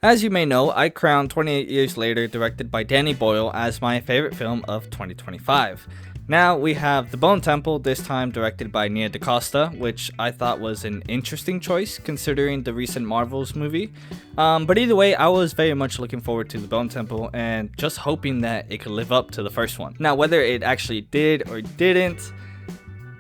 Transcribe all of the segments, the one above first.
As you may know, I crowned 28 Years Later, directed by Danny Boyle, as my favorite film of 2025. Now we have The Bone Temple, this time directed by Nia DaCosta, which I thought was an interesting choice considering the recent Marvels movie. But either way, I was very much looking forward to The Bone Temple and just hoping that it could live up to the first one. Now, whether it actually did or didn't,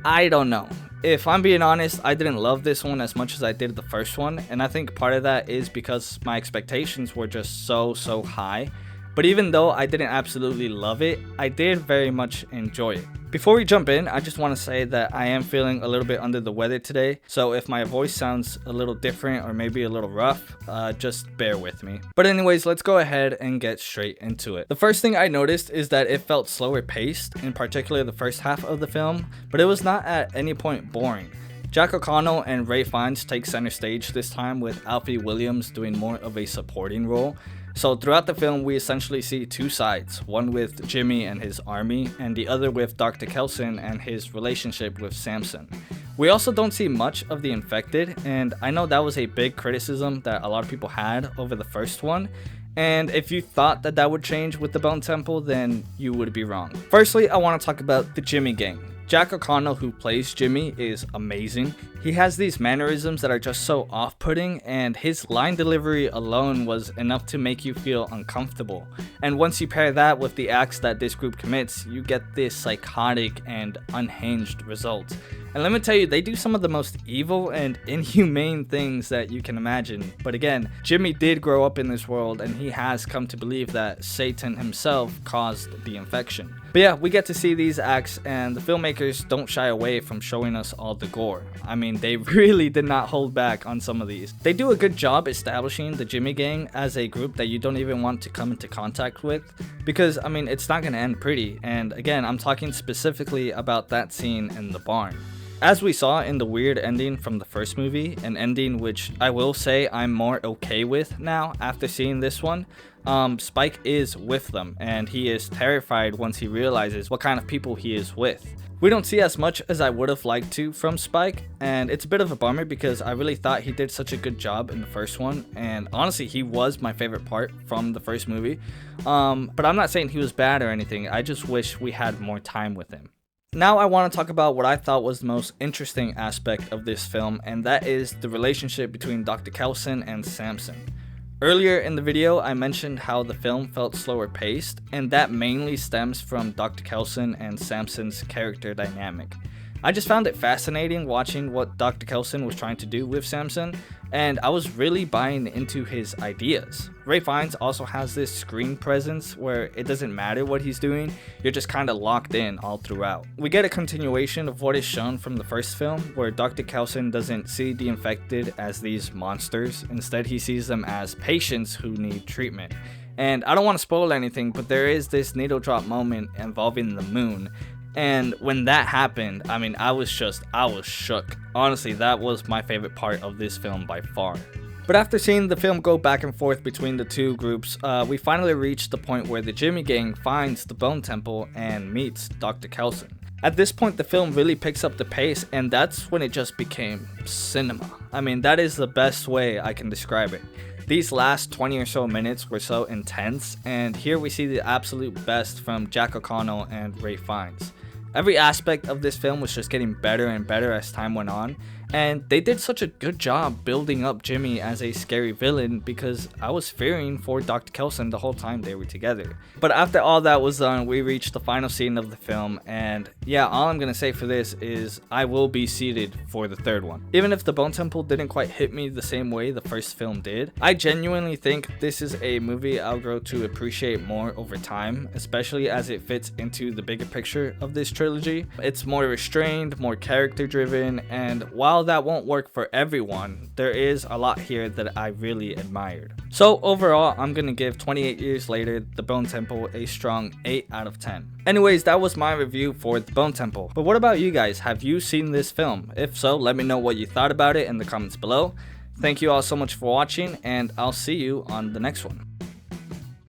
I don't know. If I'm being honest, I didn't love this one as much as I did the first one, and I think part of that is because my expectations were just so high. But even though I didn't absolutely love it, I did very much enjoy it. Before we jump in, I just want to say that I am feeling a little bit under the weather today, so if my voice sounds a little different or maybe a little rough, just bear with me. But anyways, let's go ahead and get straight into it. The first thing I noticed is that it felt slower paced, in particular the first half of the film, but it was not at any point boring. Jack O'Connell and Ray Fiennes take center stage this time, with Alfie Williams doing more of a supporting role. So throughout the film, we essentially see two sides, one with Jimmy and his army, and the other with Dr. Kelson and his relationship with Samson. We also don't see much of the infected, and I know that was a big criticism that a lot of people had over the first one. And if you thought that that would change with the Bone Temple, then you would be wrong. Firstly, I want to talk about the Jimmy gang. Jack O'Connell, who plays Jimmy, is amazing. He has these mannerisms that are just so off-putting, and his line delivery alone was enough to make you feel uncomfortable. And once you pair that with the acts that this group commits, you get this psychotic and unhinged result. And let me tell you, they do some of the most evil and inhumane things that you can imagine. But again, Jimmy did grow up in this world, and he has come to believe that Satan himself caused the infection. But yeah, we get to see these acts, and the filmmakers don't shy away from showing us all the gore. I mean, they really did not hold back on some of these. They do a good job establishing the Jimmy gang as a group that you don't even want to come into contact with, because I mean, it's not gonna end pretty. And again, I'm talking specifically about that scene in the barn. As we saw in the weird ending from the first movie, an ending which I will say I'm more okay with now after seeing this one, Spike is with them, and he is terrified once he realizes what kind of people he is with. We don't see as much as I would have liked to from Spike, and it's a bit of a bummer because I really thought he did such a good job in the first one, and honestly he was my favorite part from the first movie. But I'm not saying he was bad or anything, I just wish we had more time with him. Now I want to talk about what I thought was the most interesting aspect of this film, and that is the relationship between Dr. Kelson and Samson. Earlier in the video, I mentioned how the film felt slower paced, and that mainly stems from Dr. Kelson and Samson's character dynamic. I just found it fascinating watching what Dr. Kelson was trying to do with Samson, and I was really buying into his ideas. Ray Fiennes also has this screen presence where it doesn't matter what he's doing, you're just kind of locked in all throughout. We get a continuation of what is shown from the first film, where Dr. Kelson doesn't see the infected as these monsters, instead he sees them as patients who need treatment. And I don't want to spoil anything, but there is this needle drop moment involving the moon. And when that happened, I mean, I was shook. Honestly, that was my favorite part of this film by far. But after seeing the film go back and forth between the two groups, we finally reached the point where the Jimmy gang finds the Bone Temple and meets Dr. Kelson. At this point, the film really picks up the pace, and that's when it just became cinema. I mean, that is the best way I can describe it. These last 20 or so minutes were so intense, and here we see the absolute best from Jack O'Connell and Ray Fiennes. Every aspect of this film was just getting better and better as time went on, and they did such a good job building up Jimmy as a scary villain because I was fearing for Dr. Kelson the whole time they were together. But after all that was done, we reached the final scene of the film, and yeah, all I'm gonna say for this is I will be seated for the third one. Even if the Bone Temple didn't quite hit me the same way the first film did, I genuinely think this is a movie I'll grow to appreciate more over time, especially as it fits into the bigger picture of this trilogy. It's more restrained, more character driven, and while that won't work for everyone, there is a lot here that I really admired. So overall, I'm gonna give 28 Years Later, The Bone Temple a strong 8 out of 10. Anyways, that was my review for The Bone Temple. But what about you guys? Have you seen this film? If so, let me know what you thought about it in the comments below. Thank you all so much for watching, and I'll see you on the next one.